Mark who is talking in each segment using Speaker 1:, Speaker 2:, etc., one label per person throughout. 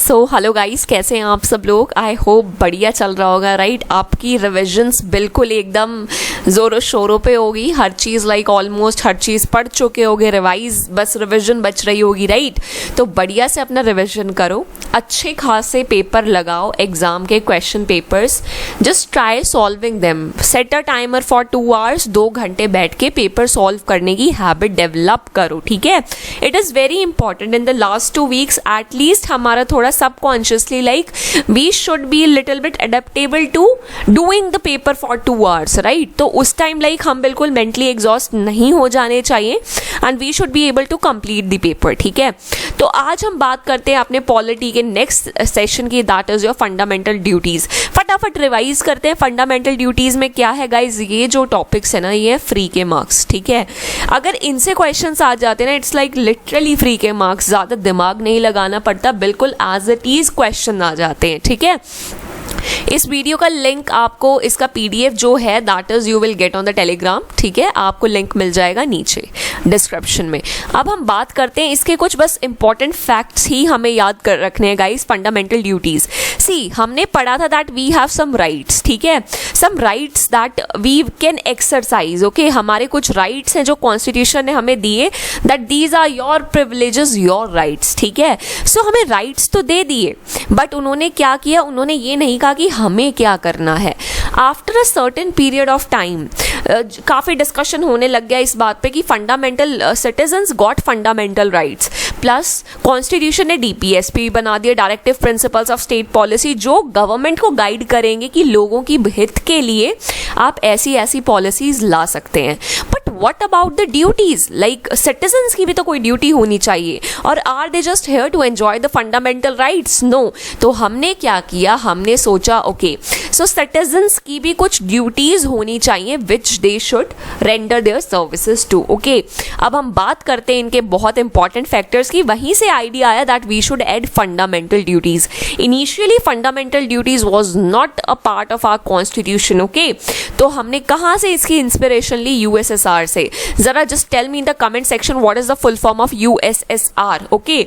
Speaker 1: So hello guys, कैसे हैं आप सब लोग। आई होप बढ़िया चल रहा होगा, राइट। आपकी रिविजन्स बिल्कुल एकदम ज़ोरों शोरों पे होगी। हर चीज़ लाइक ऑलमोस्ट हर चीज़ पढ़ चुके होगे, रिवाइज बस रिविजन बच रही होगी, राइट। तो बढ़िया से अपना रिविजन करो, अच्छे खासे पेपर लगाओ, एग्जाम के question papers, just try solving them. Set a timer for 2 hours, 2 घंटे बैठ के पेपर सॉल्व करने की हैबिट डेवलप करो, ठीक है। It is very important in the last 2 weeks at least हमारा थोड़ा subconsciously like we should be little bit adaptable to doing the paper for 2 hours, right. तो उस टाइम लाइक हम बिल्कुल मेंटली एग्जॉस्ट नहीं हो जाने चाहिए and we should be able to complete the paper, ठीक है। तो आज हम बात करते हैं अपने पॉलिटी के नेक्स्ट सेशन की, that is your fundamental duties. फटाफट रिवाइज करते हैं फंडामेंटल ड्यूटीज में क्या है गाइज। ये जो टॉपिक्स है ना, ये फ्री के मार्क्स, ठीक है। अगर इनसे क्वेश्चंस आ जाते हैं ना, इट्स लाइक लिटरली फ्री के मार्क्स, ज़्यादा दिमाग नहीं लगाना पड़ता, बिल्कुल एज इट इज क्वेश्चन आ जाते हैं, ठीक है। इस वीडियो का लिंक आपको, इसका पीडीएफ जो है that is you will get on the Telegram, ठीक है। आपको लिंक मिल जाएगा नीचे डिस्क्रिप्शन में। अब हम बात करते हैं इसके कुछ बस इंपॉर्टेंट फैक्ट्स ही हमें याद कर रखने हैं गाइस। फंडामेंटल ड्यूटीज, सी हमने पढ़ा था that we have some rights, ठीक है, some rights that we can exercise, okay. हमारे कुछ राइट्स हैं जो कॉन्स्टिट्यूशन ने हमें दिए, that these are your privileges, your rights, ठीक है। सो हमें राइट्स तो दे दिए, बट उन्होंने क्या किया, उन्होंने ये नहीं कहा कि हमें क्या करना है। After a certain period of time काफ़ी डिस्कशन होने लग गया इस बात पे कि fundamental citizens got fundamental rights, plus constitution ने डीपीएसपी बना दिया, directive principles of state policy, जो गवर्नमेंट को गाइड करेंगे कि लोगों की हित के लिए आप ऐसी ऐसी पॉलिसीज ला सकते हैं। But what about the duties, like citizens की भी तो कोई ड्यूटी होनी चाहिए, और are they just here to enjoy the fundamental rights? No. तो हमने क्या किया, हमने सोचा ओके सो सिटीजन्स की भी कुछ ड्यूटीज होनी चाहिए which they should render their services to, okay. अब हम बात करते हैं इनके बहुत इंपॉर्टेंट फैक्टर्स की। वहीं से आइडिया आया that we should add fundamental duties. Initially fundamental duties was not a part of our constitution, okay. तो हमने कहाँ से इसकी इंस्पिरेशन ली? यूएसएसआर से। जरा just tell me in the comment section what is the full form of USSR, okay.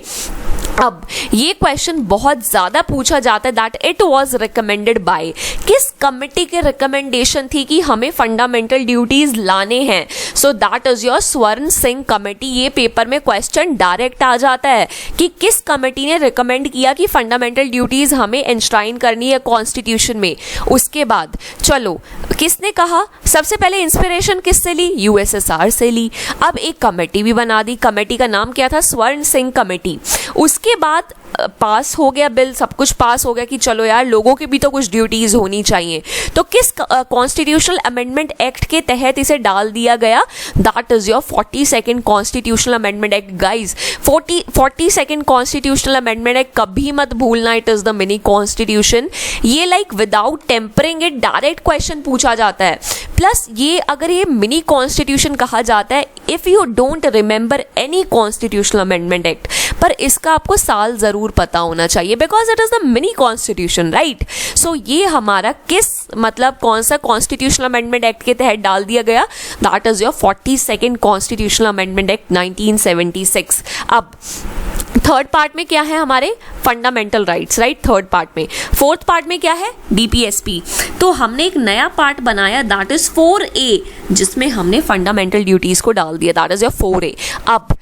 Speaker 1: अब ये question बहुत ज्यादा पूछा जाता है that it was recommended by, किस कमिटी के रिकमेंडेशन थी कि हमें फंडामेंटल ड्यूटीज लाने हैं? सो दैट इज योर स्वर्ण सिंह कमेटी। ये पेपर में क्वेश्चन डायरेक्ट आ जाता है कि किस कमेटी ने रिकमेंड किया कि फंडामेंटल ड्यूटीज हमें एंश्राइन करनी है कॉन्स्टिट्यूशन में। उसके बाद चलो किसने कहा, सबसे पहले इंस्पिरेशन किससे ली? यूएसएसआर से ली। अब एक कमेटी भी बना दी, कमेटी का नाम क्या था? स्वर्ण सिंह कमेटी। उसके बाद पास हो गया बिल, सब कुछ पास हो गया कि चलो यार लोगों की भी तो कुछ ड्यूटीज होनी चाहिए। तो किस कॉन्स्टिट्यूशनल अमेंडमेंट एक्ट के तहत इसे डाल दिया गया? That is your 42nd constitutional amendment act guys. 42nd constitutional amendment act कभी मत भूलना, it is the mini constitution. ये like without tampering it direct question पूछा जाता है। प्लस ये अगर ये मिनी कॉन्स्टिट्यूशन कहा जाता है if you don't remember any constitutional amendment act, पर इसका आपको साल जरूर पता होना चाहिए because it is the mini constitution, right. So ये हमारा किस मतलब कौन सा कॉन्स्टिट्यूशनल अमेंडमेंट एक्ट के तहत डाल दिया गया? That is your 42nd constitutional amendment act 1976। अब थर्ड पार्ट में क्या है हमारे? Fundamental rights, right, third part में। फोर्थ पार्ट में क्या है? डीपीएसपी। तो हमने एक नया पार्ट बनाया दैट इज 4A, जिसमें हमने फंडामेंटल ड्यूटीज को डाल दिया, दैट इज योर 4A। अब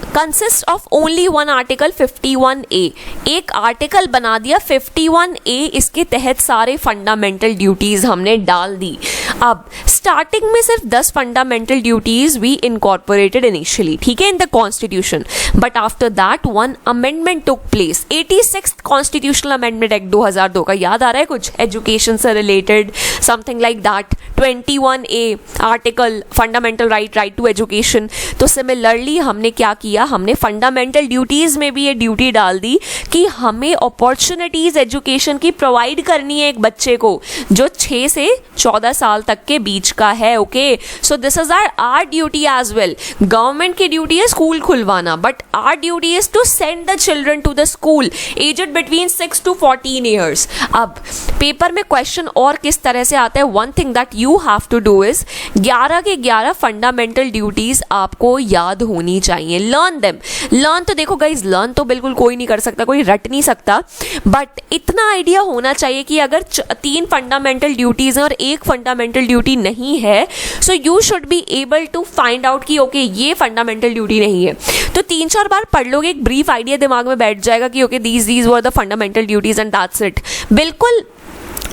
Speaker 1: consist of only one article 51A, एक आर्टिकल बना दिया 51A, इसके तहत सारे फंडामेंटल ड्यूटीज हमने डाल दी। अब स्टार्टिंग में सिर्फ 10 fundamental duties we incorporated initially, ठीक है, in the constitution, but after that one amendment took place, 86th constitutional amendment act 2002 का, याद आ रहा है कुछ एजुकेशन से related something like that. 21A article fundamental right to education. तो सिमिलरली हमने क्या किया, हमने फंडामेंटल ड्यूटीज में भी ये ड्यूटी डाल दी कि हमें अपॉर्चुनिटीज एजुकेशन की प्रोवाइड करनी है एक बच्चे को जो 6 से 14 साल तक के बीच का है, okay. So this is our duty as well. Government की ड्यूटी है स्कूल खुलवाना, but our duty is to send the children to the school aged between 6 to 14 years। अब पेपर में क्वेश्चन और किस तरह से आता है? One thing that you have to do is 11 के 11 फंडामेंटल ड्यूटीज आपको याद होनी चाहिए। Learn learn them. लर्न तो देखो गाइज, लर्न तो बिल्कुल कोई नहीं कर सकता, कोई रट नहीं सकता, बट इतना आइडिया होना चाहिए कि अगर 3 फंडामेंटल ड्यूटीज हैं और एक फंडामेंटल ड्यूटी नहीं है, so you should be able to find out कि ओके ये फंडामेंटल ड्यूटी नहीं है। तो 3-4 बार पढ़ लोगे, एक ब्रीफ आइडिया दिमाग में बैठ जाएगा कि okay these were the fundamental duties and that's it. बिल्कुल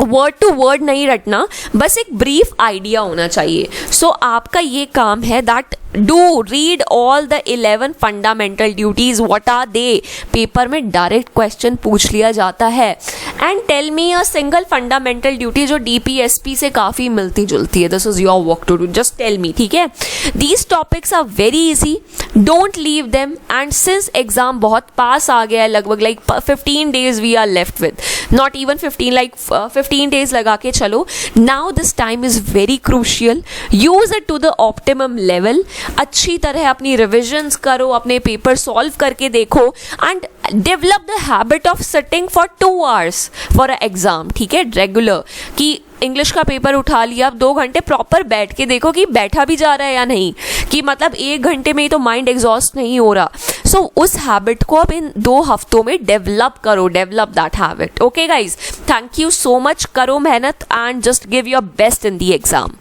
Speaker 1: वर्ड टू वर्ड नहीं रटना, बस एक ब्रीफ आइडिया होना चाहिए। सो आपका ये काम है that do read all the 11 fundamental duties, what are they. Paper में डायरेक्ट क्वेश्चन पूछ लिया जाता है। And tell me a single fundamental duty जो DPSP से काफ़ी मिलती जुलती है। This is your work to do, just tell me, ठीक है। These topics are very easy, don't leave them. And since exam बहुत पास आ गया है, लगभग like 15 days we are left with, not even 15, like 15 days लगा के चलो। Now this time is very crucial, use it to the optimum level. अच्छी तरह अपनी रिविजन्स करो, अपने पेपर सॉल्व करके देखो and develop the habit of sitting for 2 hours for a exam, ठीक है, रेगुलर। कि इंग्लिश का पेपर उठा लिया, अब 2 घंटे प्रॉपर बैठ के देखो कि बैठा भी जा रहा है या नहीं, कि मतलब 1 घंटे में ही तो माइंड एग्जॉस्ट नहीं हो रहा। सो उस हैबिट को अब इन 2 हफ्तों में डेवलप करो, develop that habit. Okay guys, thank you so much, करो मेहनत and just give your best in the exam.